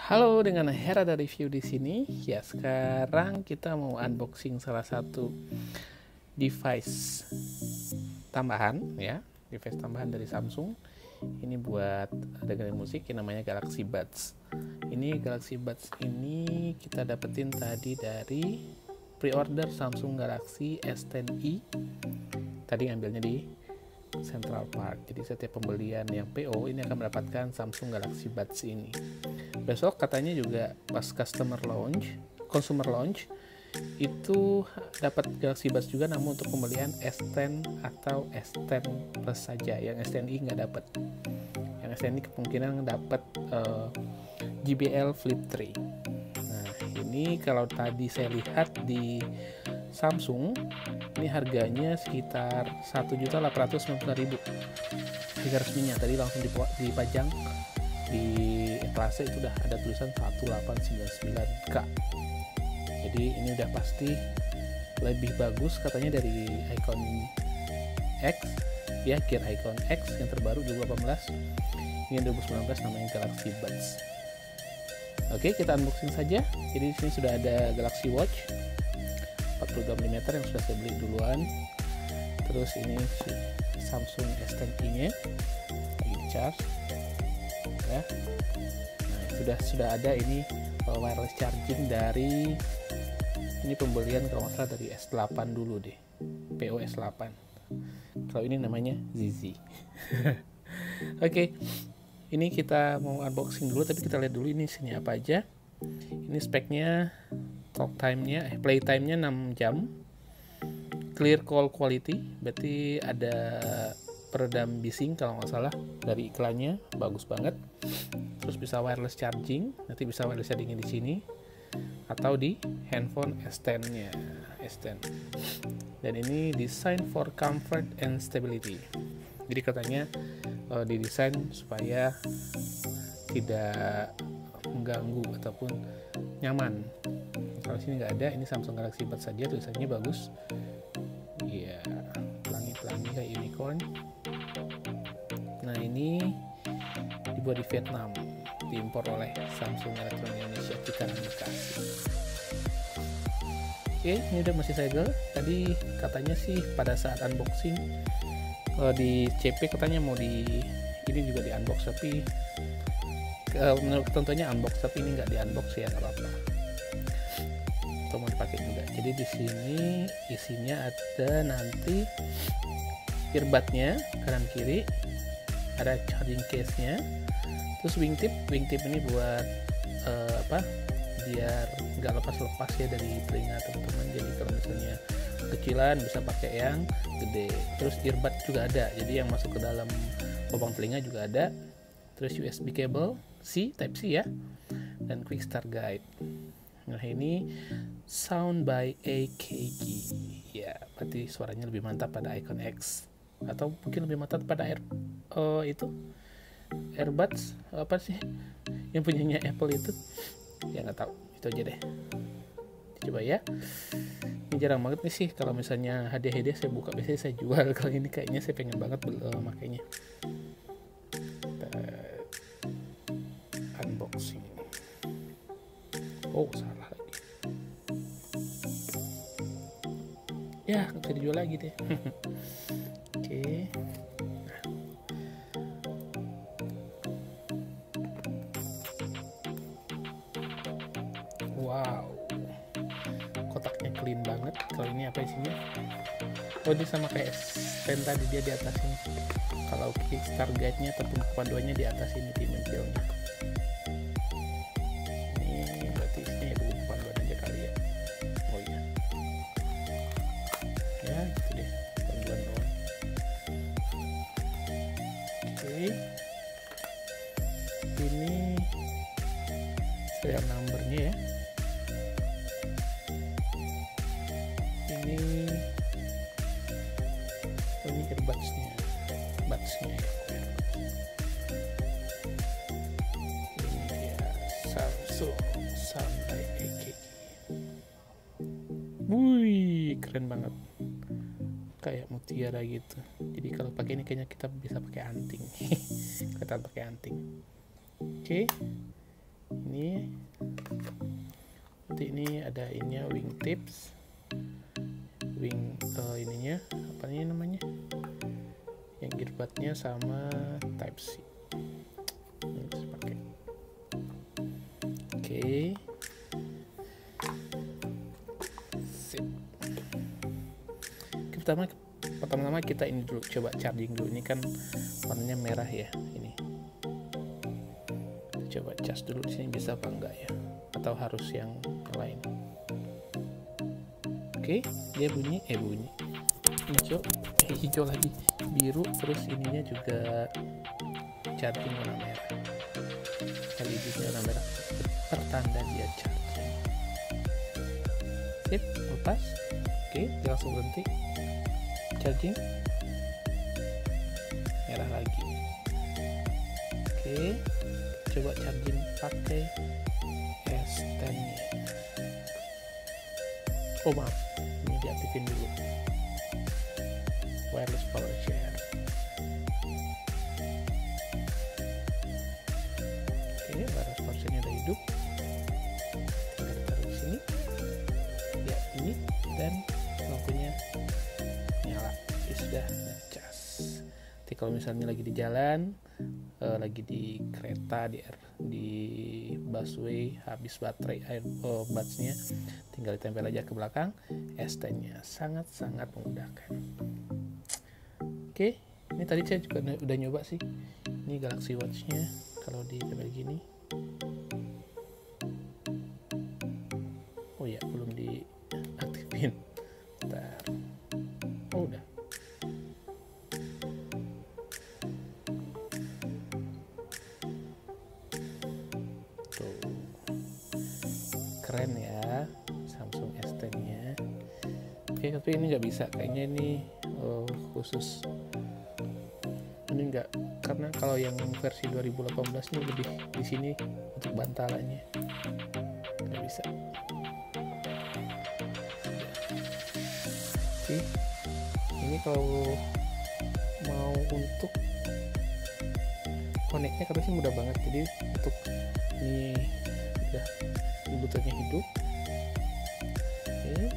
Halo, dengan Hera dari Review di sini. Ya, sekarang kita mau unboxing salah satu device tambahan ya, device tambahan dari Samsung. Ini buat dengerin musik yang namanya Galaxy Buds. Ini Galaxy Buds ini kita dapetin tadi dari pre-order Samsung Galaxy S10e. Tadi ngambilnya di Central Park. Jadi setiap pembelian yang PO ini akan mendapatkan Samsung Galaxy Buds ini. Besok katanya juga pas consumer launch itu dapat Galaxy Buds juga, namun untuk pembelian S10 atau S10 Plus saja. Yang S10i nggak dapat. Yang S10i kemungkinan dapat JBL Flip 3. Nah, ini kalau tadi saya lihat di Samsung, ini harganya sekitar 1.890.000 harga resminya. Tadi langsung dipajang di etalase itu udah ada tulisan 1899K. Jadi ini udah pasti lebih bagus katanya dari Icon X ya, Gear Icon X yang terbaru 2018. Ini 2019 namanya Galaxy Buds. Oke, kita unboxing saja. Jadi di sini sudah ada Galaxy Watch 42 mm yang sudah saya beli duluan. Terus ini Samsung S10e nya lagi di charge ya. Nah, sudah ada ini wireless charging dari ini pembelian kalau nggak salah dari S8 dulu deh, PO S8. Kalau ini namanya ZZ. Oke, ini kita mau unboxing dulu, tapi kita lihat dulu ini isinya apa aja. Ini speknya, play time-nya 6 jam, clear call quality, berarti ada peredam bising kalau nggak salah dari iklannya, bagus banget. Terus bisa wireless charging, nanti bisa wireless chargingnya di sini atau di handphone S10-nya, S10. Dan ini design for comfort and stability. Jadi katanya didesain supaya tidak mengganggu ataupun nyaman. Kalau sini nggak ada, ini Samsung Galaxy Buds saja, tulisannya bagus. Iya, pelangi-pelangi kayak unicorn. Nah, ini dibuat di Vietnam, diimpor oleh Samsung Electronics Indonesia, Cikarang, Bekasi. Oke, ini udah masih segel. Tadi katanya sih pada saat unboxing di CP katanya mau ini juga di unbox, tapi menurut ketentuannya unbox, tapi ini nggak di unbox ya, nggak apa-apa. Atau mau dipakai juga. Jadi di sini isinya ada nanti earbudnya kanan kiri, ada charging case-nya, terus wingtip ini buat biar nggak lepas-lepas ya dari telinga teman-teman. Jadi kalau misalnya kecilan bisa pakai yang gede. Terus earbud juga ada, jadi yang masuk ke dalam lubang telinga juga ada. Terus USB cable Type C ya, dan quick start guide. Nah, ini sound by AKG ya, berarti suaranya lebih mantap pada Icon X, atau mungkin lebih mantap pada earbuds apa sih yang punyanya Apple itu ya, nggak tahu. Itu aja deh, coba ya. Ini jarang banget nih sih kalau misalnya hadiah-hadiah saya buka, biasanya saya jual. Kalau ini kayaknya saya pengen banget makanya unboxing. Oh, salah lagi ya, nggak bisa dijual lagi deh. Oke. Wow, kotaknya clean banget. Kalau ini apa isinya? Oh, dia sama kayak pen tadi, dia di atas ini. Kalau kickstart guide-nya ataupun panduannya di atas ini, di mentilnya. Ini berarti isinya ya buku panduan aja kali ya. Oh iya, ya gitu deh, panduan doang. Oke, ini serial numbernya ya. Ini earbudsnya ya. Ini dia Samsung Sound by AKG. Wih, keren banget, kayak mutiara gitu. Jadi kalau pakai ini kayaknya kita bisa pakai anting. Kita pakai anting. Oke, ini. Nanti ini ada ininya, wingtips, ininya apa ini namanya, yang earbudnya sama Type C. Ini bisa pakai. Oke. Sip. Pertama-tama kita ini dulu, coba charging dulu. Ini kan warnanya merah ya, ini. Coba cas dulu di sini bisa apa enggak ya, atau harus yang lain. Oke, dia bunyi hijau lagi, biru, terus ininya juga charging warna merah, LED-nya warna merah, pertanda dia charging. Sip, lepas. Oke, dia langsung berhenti charging, merah lagi. Oke, coba charging pakai S10 nya. Oh maaf, ini diaktifin dulu, wireless power share. Oke, wireless power share nya udah hidup, tinggal ditaruh di sini ya, ini, dan lampunya nyala. Ini sudah ngecas. Nanti kalau misalnya lagi di jalan, lagi di kereta, di busway, habis baterai buds-nya, tinggal ditempel aja ke belakang S10-nya. Sangat-sangat memudahkan. Oke, ini tadi saya juga udah nyoba sih. Ini Galaxy Watch-nya kalau ditempel gini. Oh ya, belum diaktifin. Bentar. Oh, udah. Tuh. Keren ya Samsung S10 nya. Oke, tapi ini nggak bisa, kayaknya ini khusus. Ini enggak, karena kalau yang versi 2018 ini lebih di sini untuk bantalannya nggak bisa. Oke, ini kalau mau untuk connect-nya katanya sih mudah banget. Jadi untuk ini udah butuhnya hidup. Oke,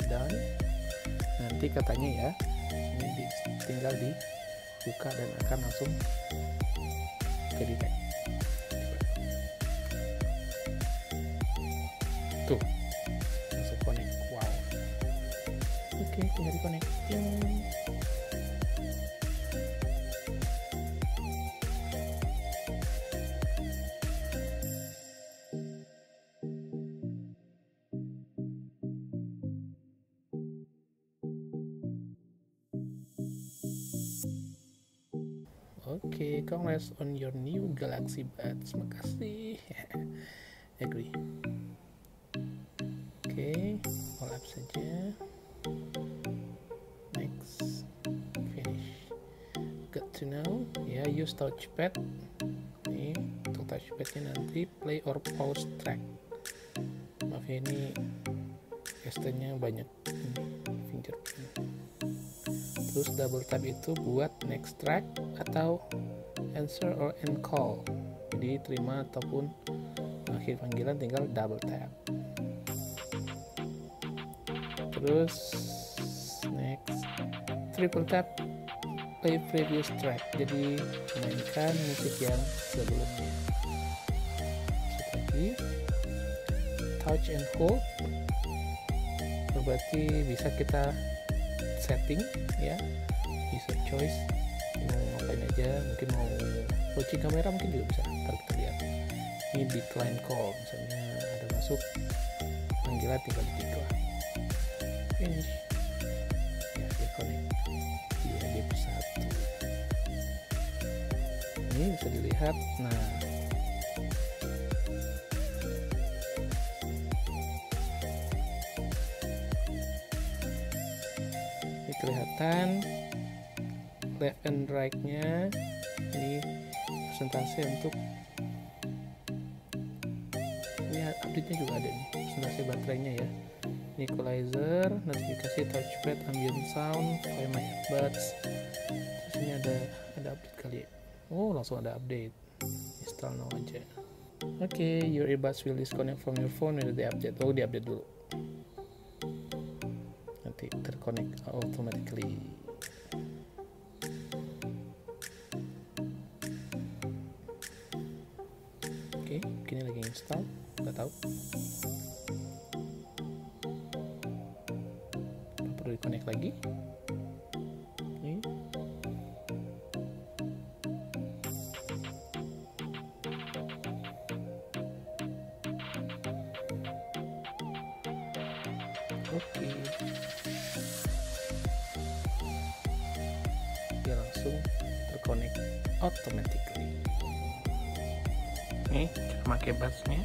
dan nanti katanya ya ini tinggal dibuka dan akan langsung ke detect. Tuh, langsung connect. Wow. Oke, tinggal di connect. Oke, congrats on your new Galaxy Buds. Makasih. Agree. Oke, all up saja. Next, finish. Good to know. Ya, use touchpad. Nih, untuk touchpadnya nanti play or pause track. Maaf ya, ini S10-nya banyak fingerprint. Terus double tap itu buat next track atau answer or end call. Jadi terima ataupun akhir panggilan tinggal double tap. Terus next triple tap play previous track. Jadi mainkan musik yang sebelumnya. Lagi touch and hold. Berarti bisa kita setting ya, bisa choice mau ngapain aja, mungkin mau watching kamera mungkin juga bisa. Ntar kita lihat. Ini decline call, misalnya ada masuk panggilan tinggal di decline. Finish. Ya, dia connect. Dia bersatu. Ini bisa dilihat. Nah, kelihatan left and right nya. Ini persentase untuk ini update nya juga ada nih, persentase baterainya ya, equalizer, notifikasi, touchpad, ambient sound, find my earbuds. Terus ini ada update kali ya. Oh, langsung ada update, install now aja. Oke, your earbuds will disconnect from your phone when they update. Oh, di-update dulu. Nanti terconnect automatically. Oke, ini lagi install. Nggak tahu. Perlu di-connect lagi. Oke, dia langsung terconnect automatically. Nih, kita pakai buds-nya.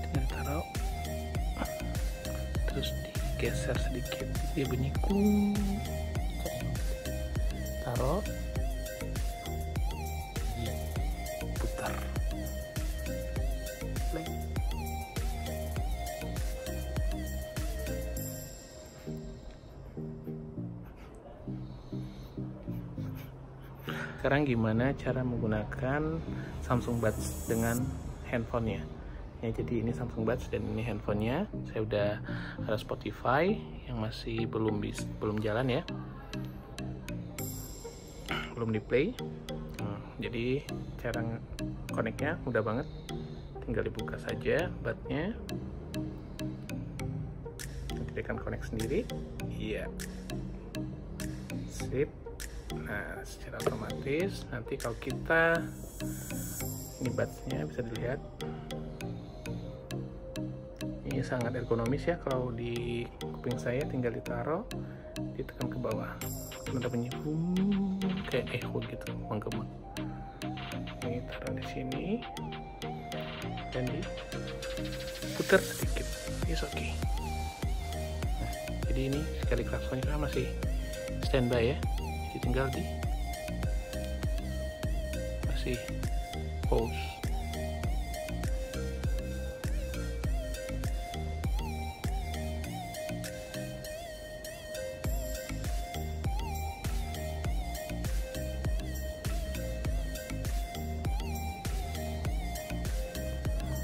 Tinggal taruh, terus digeser sedikit, dia bunyi kung. Taruh, putar, play. Sekarang gimana cara menggunakan Samsung Buds dengan handphonenya? Ya, jadi ini Samsung Buds dan ini handphonenya. Saya udah ada Spotify yang masih belum jalan ya. Belum di play. Jadi cara connect-nya mudah banget, tinggal dibuka saja budnya, nanti dia akan connect sendiri. Iya, sip. Nah, secara otomatis nanti kalau kita ini budsnya bisa dilihat, ini sangat ergonomis ya. Kalau di kuping saya tinggal ditaruh, ditekan ke bawah, ada bunyi kayak echo gitu, menggema. Ini taruh di sini dan diputar sedikit, is oke. Nah, jadi ini sekali klaksonnya masih standby ya, jadi tinggal masih pause.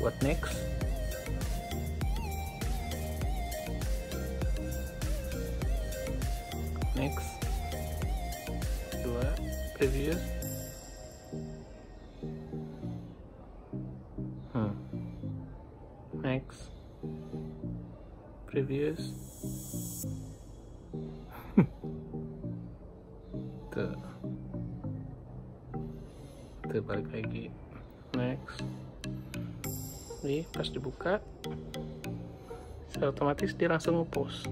What next? Next. Dua. Previous. Next. Previous. Tuh. Tuh, balik lagi. Next. Nih, pas dibuka secara otomatis dia langsung nge-pause.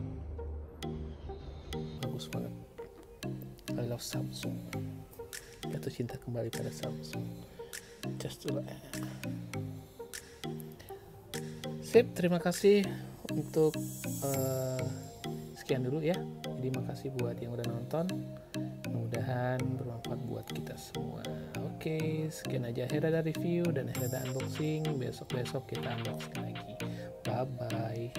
Bagus banget. I love Samsung. Jatuh cinta kembali pada Samsung. Just do that. Sip, terima kasih untuk sekian dulu ya. Jadi makasih buat yang udah nonton. Mudah-mudahan bermanfaat buat kita semua. Oke, sekian aja Herada review dan Herada unboxing. Besok-besok kita unboxing lagi. Bye-bye.